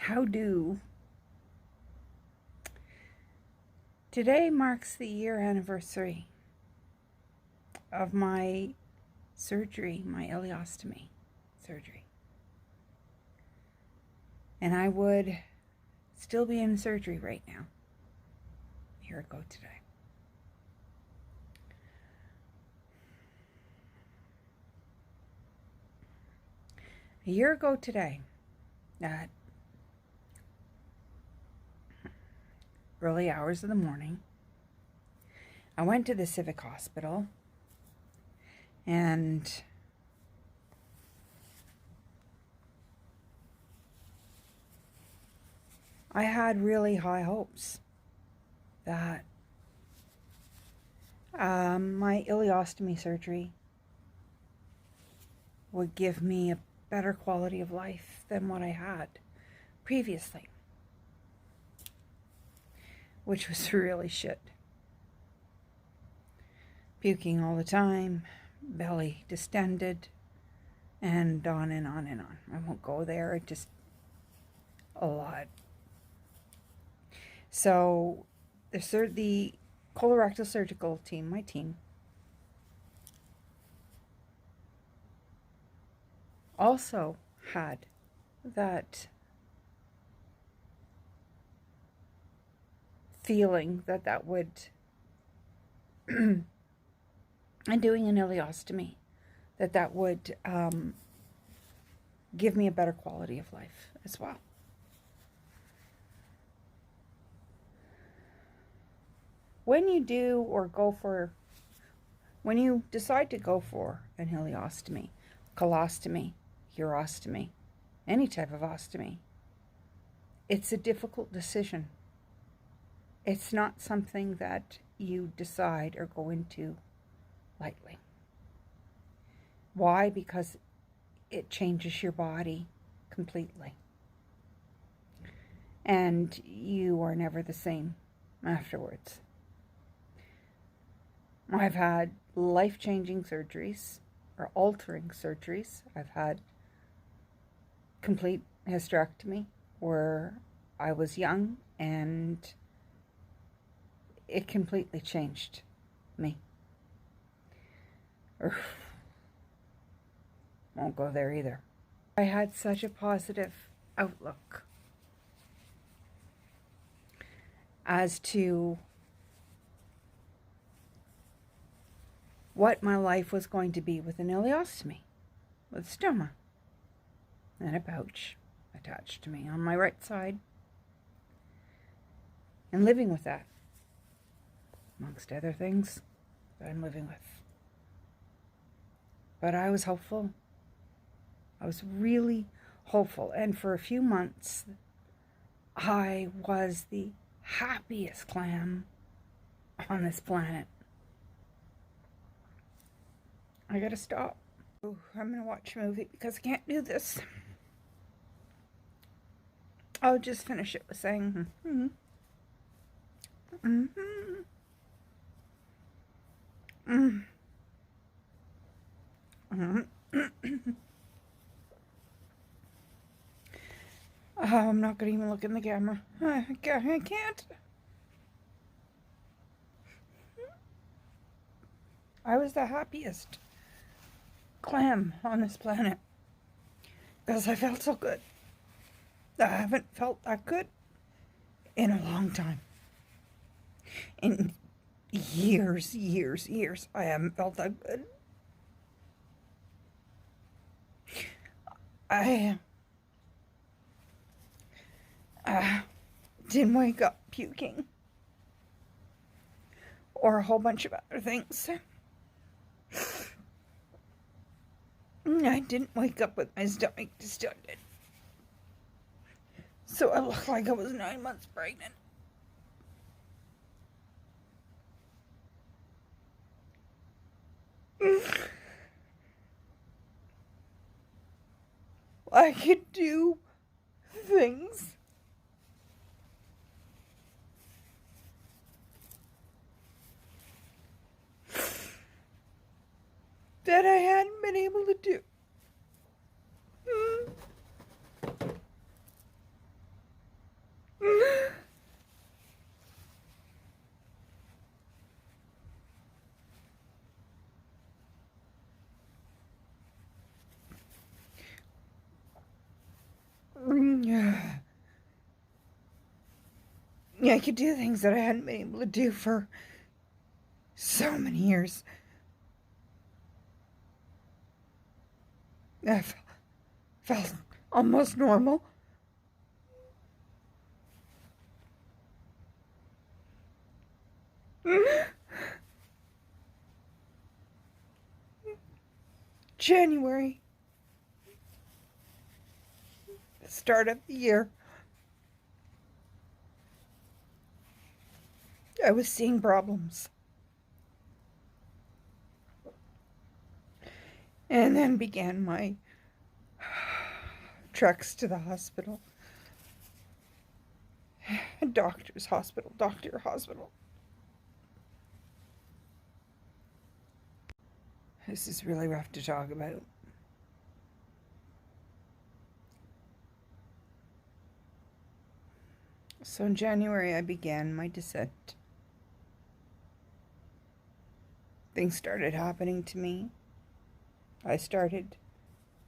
How do? Today marks the year anniversary of my surgery, my ileostomy surgery. And I would still be in surgery right now. A year ago today. A year ago today, at early hours of the morning, I went to the Civic Hospital and I had really high hopes that my ileostomy surgery would give me a better quality of life than what I had previously, which was really shit. Puking all the time, belly distended, and on and on and on. I won't go there, it just a lot. So the colorectal surgical team, my team, also had that feeling that would, and doing an ileostomy, that would give me a better quality of life as well. When you decide to go for an ileostomy, colostomy, urostomy, any type of ostomy, it's a difficult decision. It's not something that you decide or go into lightly. Why? Because it changes your body completely. And you are never the same afterwards. I've had life-changing surgeries, or altering surgeries. I've had complete hysterectomy where I was young and it completely changed me. Won't go there either. I had such a positive outlook as to what my life was going to be with an ileostomy, with stoma, and a pouch attached to me on my right side, and living with that, amongst other things that I'm living with. But I was hopeful. I was really hopeful, and for a few months, I was the happiest clam on this planet. I gotta stop. Ooh, I'm gonna watch a movie because I can't do this. I'll just finish it with saying, I'm not gonna even look in the camera. I can't. I was the happiest clam on this planet because I felt so good. I haven't felt that good in a long time. In years, I haven't felt that good. I didn't wake up puking or a whole bunch of other things. I didn't wake up with my stomach distended. So I looked like I was 9 months pregnant. I could do things that I hadn't been able to do. I could do things that I hadn't been able to do for so many years. I felt almost normal. January, the start of the year, I was seeing problems. And then began my treks to the hospital. Doctor's hospital, doctor hospital. This is really rough to talk about. So in January, I began my descent. Things started happening to me. I started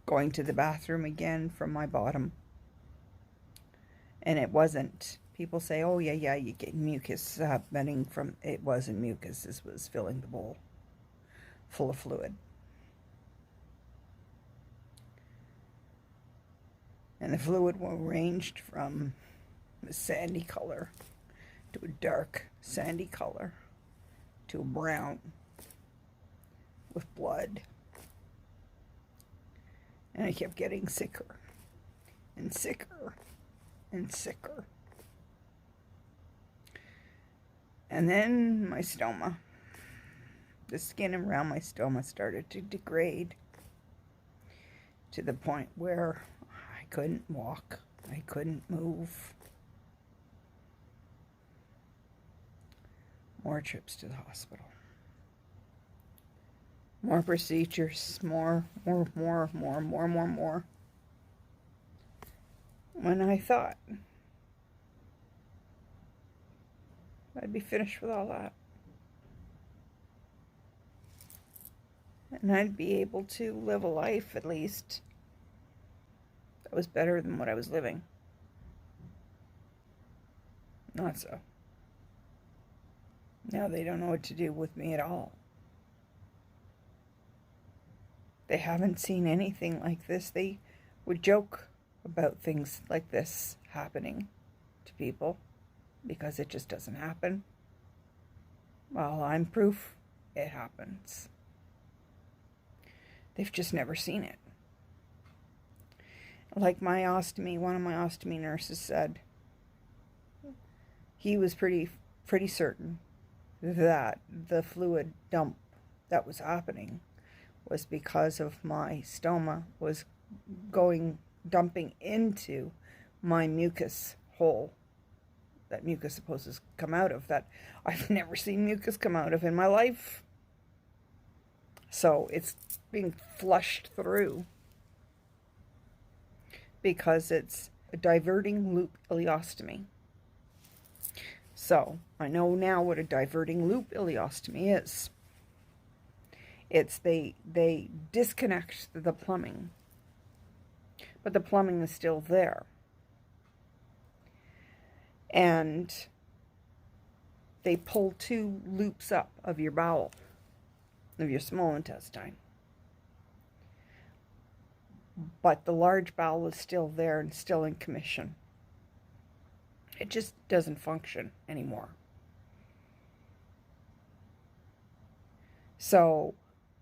going to the bathroom again from my bottom. And it wasn't, people say, oh yeah, you get mucus happening from, it wasn't mucus, this was filling the bowl full of fluid. And the fluid ranged from a sandy color to a dark sandy color to a brown with blood. And I kept getting sicker and sicker and sicker. And then my stoma, the skin around my stoma started to degrade to the point where I couldn't walk, I couldn't move. More trips to the hospital. More procedures, more. When I thought I'd be finished with all that. And I'd be able to live a life, at least, that was better than what I was living. Not so. Now they don't know what to do with me at all. They haven't seen anything like this. They would joke about things like this happening to people because it just doesn't happen. Well, I'm proof it happens. They've just never seen it. Like my ostomy, one of my ostomy nurses said, he was pretty certain that the fluid dump that was happening was because of my stoma was dumping into my mucus hole that mucus supposed to come out of, that I've never seen mucus come out of in my life. So it's being flushed through because it's a diverting loop ileostomy. So I know now what a diverting loop ileostomy is. It's they disconnect the plumbing, but the plumbing is still there. And they pull two loops up of your bowel, of your small intestine. But the large bowel is still there and still in commission. It just doesn't function anymore. So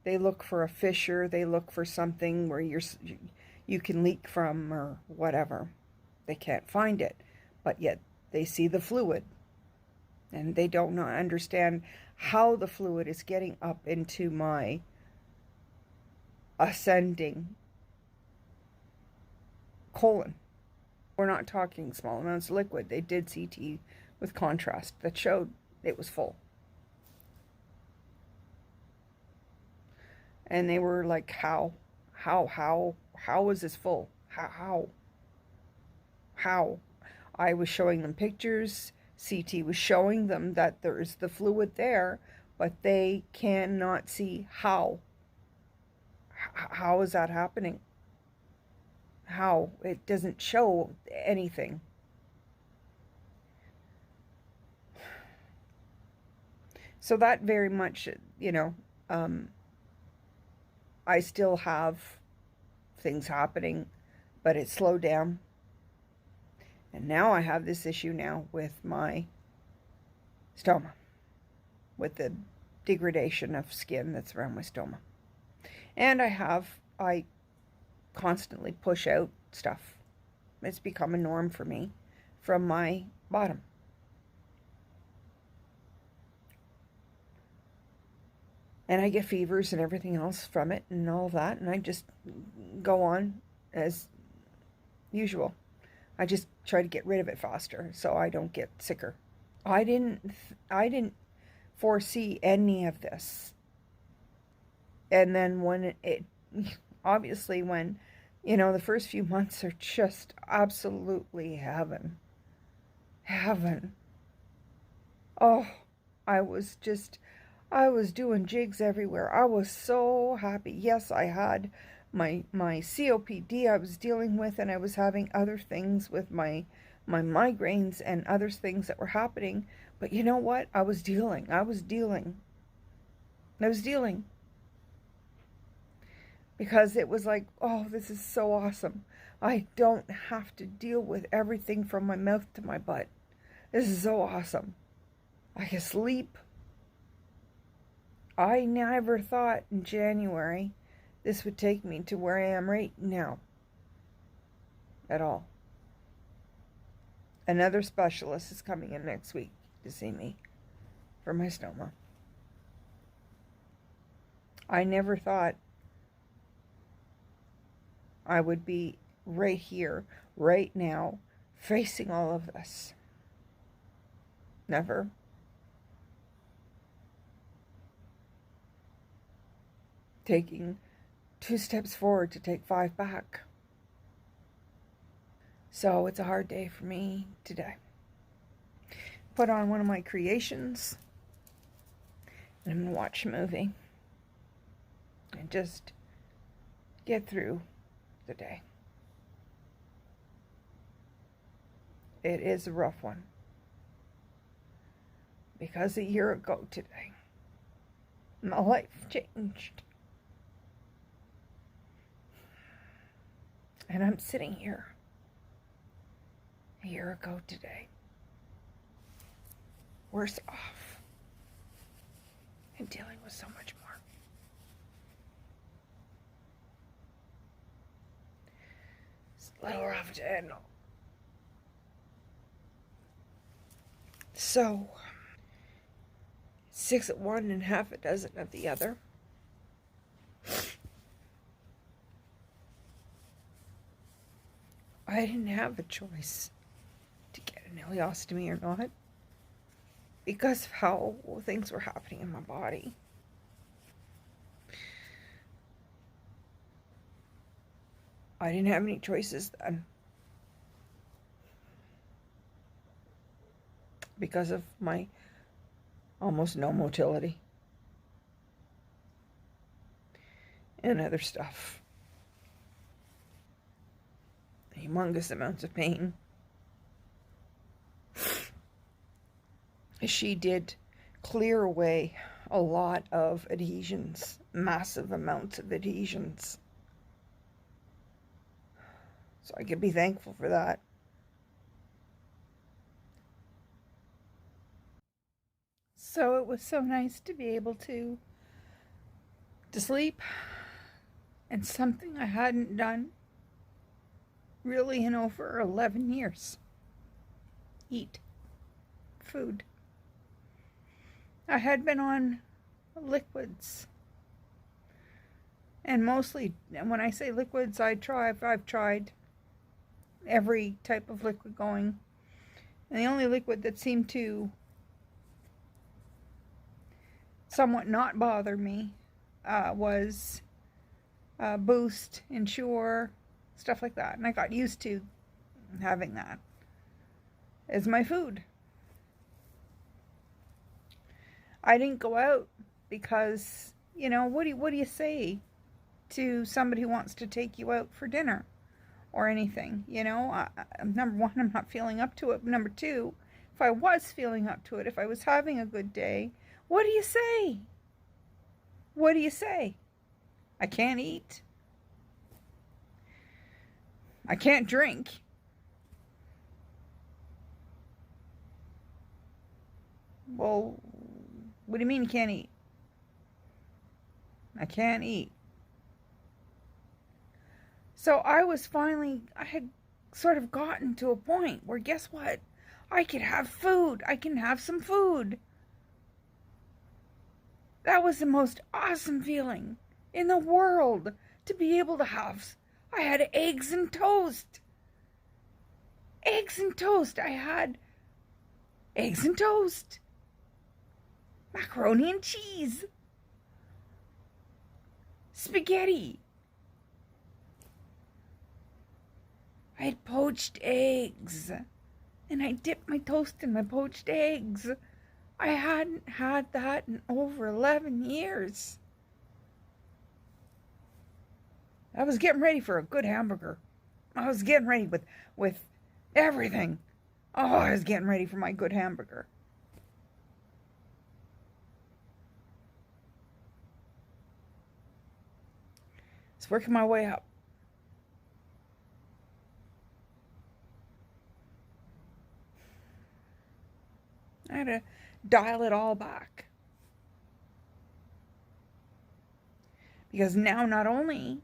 they look for a fissure, they look for something where you can leak from or whatever. They can't find it, but yet they see the fluid. And they don't understand how the fluid is getting up into my ascending colon. We're not talking small amounts of liquid. They did CT with contrast that showed it was full. And they were like, how is this full? How? I was showing them pictures. CT was showing them that there is the fluid there, but they cannot see how. How is that happening? How? It doesn't show anything. So that very much, I still have things happening, but it slowed down. And now I have this issue now with my stoma, with the degradation of skin that's around my stoma. And I constantly push out stuff. It's become a norm for me from my bottom. And I get fevers and everything else from it and all of that. And I just go on as usual. I just try to get rid of it faster so I don't get sicker. I didn't foresee any of this. And then when obviously when, the first few months are just absolutely heaven. Heaven. Oh, I was doing jigs everywhere. I was so happy. Yes, I had my COPD I was dealing with, and I was having other things with my migraines and other things that were happening. But you know what? I was dealing. Because it was like, oh, this is so awesome. I don't have to deal with everything from my mouth to my butt. This is so awesome. I can sleep. I never thought in January this would take me to where I am right now. At all. Another specialist is coming in next week to see me for my stoma. I never thought I would be right here, right now, facing all of this. Never. Taking 2 steps forward to take 5 back. So it's a hard day for me today. Put on one of my creations, and I'm going to watch a movie and just get through the day. It is a rough one. Because a year ago today, my life changed. And I'm sitting here a year ago today, worse off and dealing with so much more. It's a little rough to handle. So, 6 at one and half a dozen at the other. I didn't have a choice to get an ileostomy or not because of how things were happening in my body. I didn't have any choices then because of my almost no motility and other stuff. Humongous amounts of pain. She did clear away a lot of adhesions, massive amounts of adhesions. So I could be thankful for that. So it was so nice to be able to sleep, and something I hadn't done really in over 11 years. Eat food. I had been on liquids, and mostly, when I say liquids, I've tried every type of liquid going, and the only liquid that seemed to somewhat not bother me was Boost, Ensure, stuff like that. And I got used to having that as my food. I didn't go out because, what do you say to somebody who wants to take you out for dinner or anything? Number one, I'm not feeling up to it. Number two, if I was feeling up to it, if I was having a good day, What do you say? What do you say? I can't eat. I can't drink. Well, what do you mean you can't eat? I can't eat. So I had sort of gotten to a point where, guess what? I could have food. I can have some food. That was the most awesome feeling in the world, to be able to have. I had eggs and toast. Eggs and toast. I had eggs and toast. Macaroni and cheese. Spaghetti. I had poached eggs, and I dipped my toast in my poached eggs. I hadn't had that in over 11 years. I was getting ready for a good hamburger. I was getting ready with everything. Oh, I was getting ready for my good hamburger. It's working my way up. I had to dial it all back. Because now, not only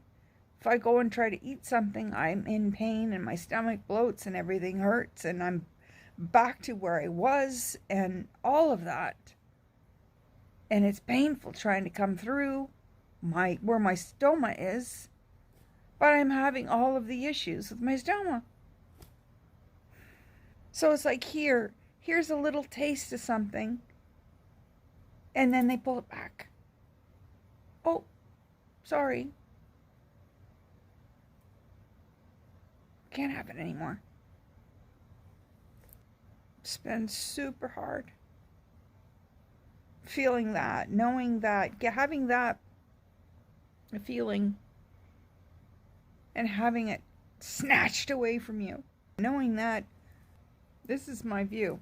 if I go and try to eat something, I'm in pain and my stomach bloats and everything hurts and I'm back to where I was and all of that. And it's painful trying to come through where my stoma is. But I'm having all of the issues with my stoma. So it's like here's a little taste of something, and then they pull it back. Oh, sorry. Can't have it anymore. It's been super hard. Feeling that, knowing that, having that feeling and having it snatched away from you. Knowing that this is my view.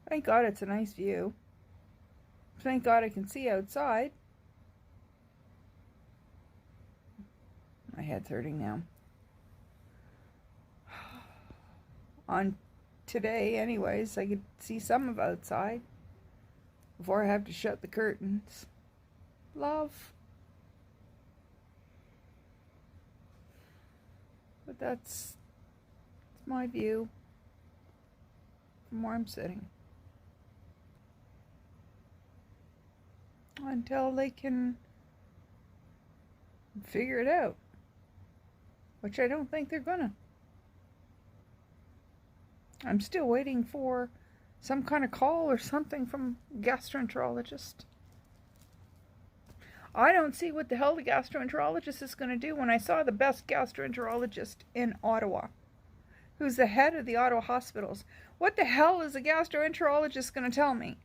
Thank God it's a nice view. Thank God I can see outside. My head's hurting now. On today, anyways, I could see some of outside before I have to shut the curtains. Love. But that's my view from where I'm sitting. Until they can figure it out, which I don't think they're gonna. I'm still waiting for some kind of call or something from a gastroenterologist. I don't see what the hell the gastroenterologist is going to do when I saw the best gastroenterologist in Ottawa, who's the head of the Ottawa hospitals. What the hell is a gastroenterologist going to tell me?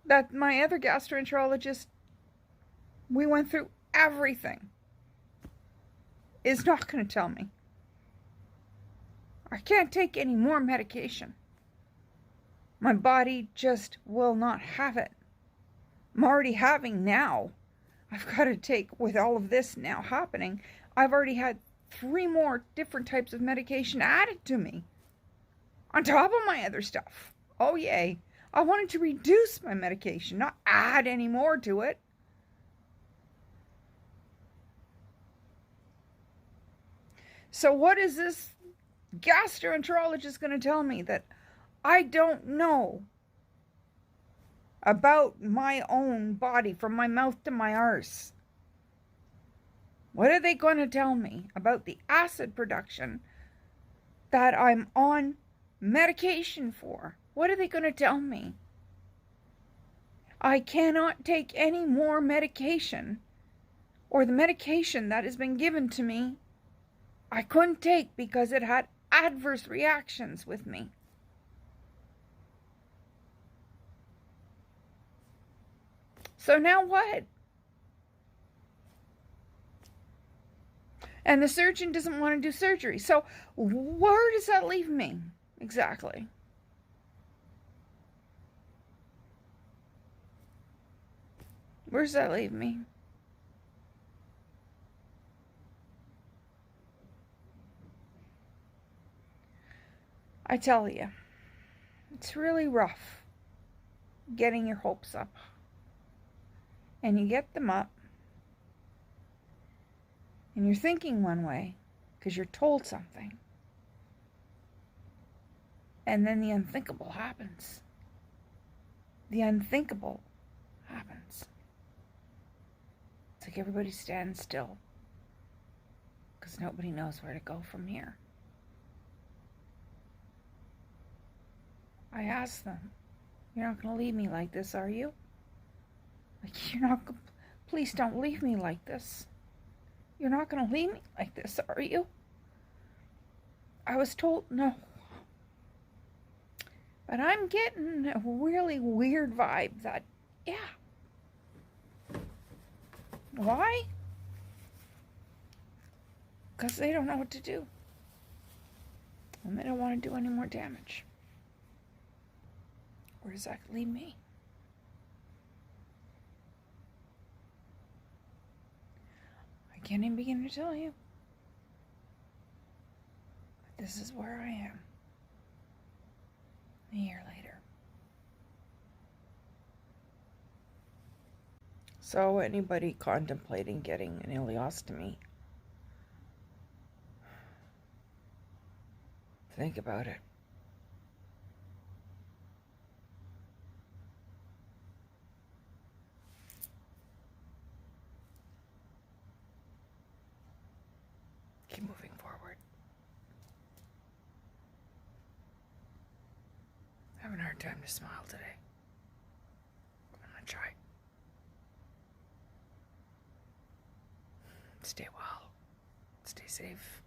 That my other gastroenterologist, we went through everything, is not going to tell me. I can't take any more medication. My body just will not have it. I'm already having now. I've got to take, with all of this now happening, I've already had 3 more different types of medication added to me. On top of my other stuff. Oh yay. I wanted to reduce my medication, not add any more to it. So what is this gastroenterologist going to tell me that I don't know about my own body from my mouth to my arse? What are they going to tell me about the acid production that I'm on medication for? What are they going to tell me? I cannot take any more medication, or the medication that has been given to me, I couldn't take because it had adverse reactions with me. So now what? And the surgeon doesn't want to do surgery. So where does that leave me exactly? Where does that leave me? I tell you, it's really rough getting your hopes up. And you get them up, and you're thinking one way because you're told something. And then the unthinkable happens. The unthinkable happens. It's like everybody stands still because nobody knows where to go from here. I asked them, "You're not going to leave me like this, are you? Like, you're not, please don't leave me like this. You're not going to leave me like this, are you?" I was told no. But I'm getting a really weird vibe that, yeah. Why? Because they don't know what to do. And they don't want to do any more damage. Where does that leave me? I can't even begin to tell you. But this is where I am. A year later. So anybody contemplating getting an ileostomy, think about it. Keep moving forward. Having a hard time to smile today. I'm gonna try. Stay well. Stay safe.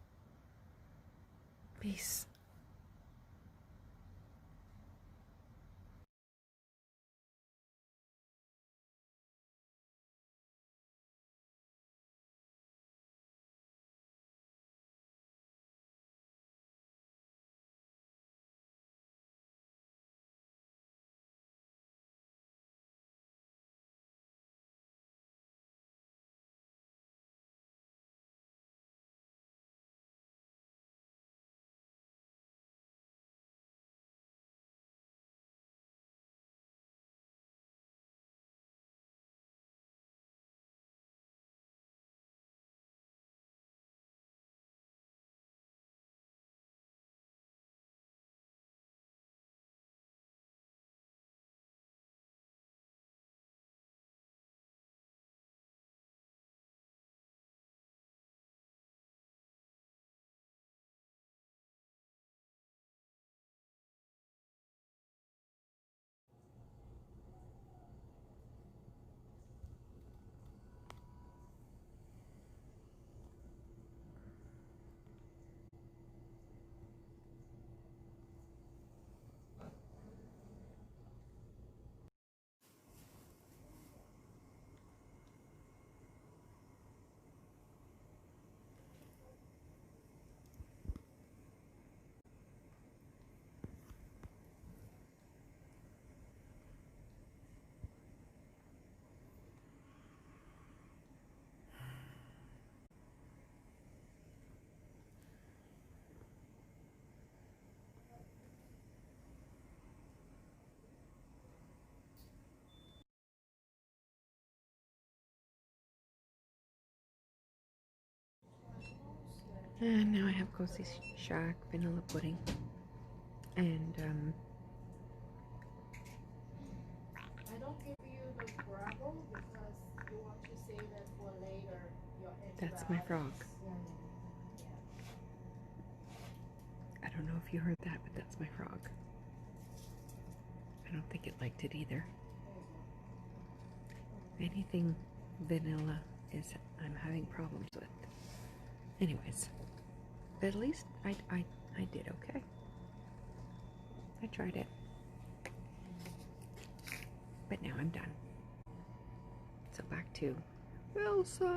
Peace. And now I have Cozy Shack vanilla pudding. And I don't give you the gravel because you want to save it for later. That's my frog. I don't know if you heard that, but that's my frog. I don't think it liked it either. Anything vanilla is I'm having problems with. Anyways, but at least I did okay. I tried it. But now I'm done. So back to Wilson.